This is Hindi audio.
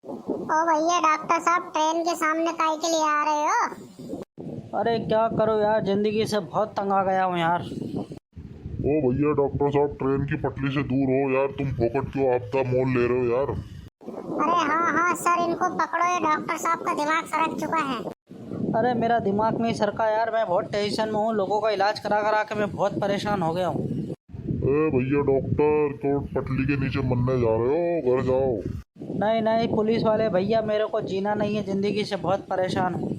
ओ भैया डॉक्टर साहब, ट्रेन के सामने काहे के लिए आ रहे हो? अरे क्या करो यार, जिंदगी से बहुत तंग आ गया हूँ यार। ओ भैया डॉक्टर साहब, ट्रेन की पटरी से दूर हो यार, तुम फोकट क्यों आपका मोल ले रहे हो यार। अरे हाँ हाँ सर, इनको पकड़ो, ये डॉक्टर साहब का दिमाग सड़क चुका है। अरे मेरा दिमाग नहीं सरका यार, मैं बहुत टेंशन में हूँ। लोगों का इलाज करा करा के मैं बहुत परेशान हो गया हूँ। ए भैया डॉक्टर, तो पटरी के नीचे मरने जा रहे हो, घर जाओ। नहीं नहीं पुलिस वाले भैया, मेरे को जीना नहीं है, ज़िंदगी से बहुत परेशान हूँ।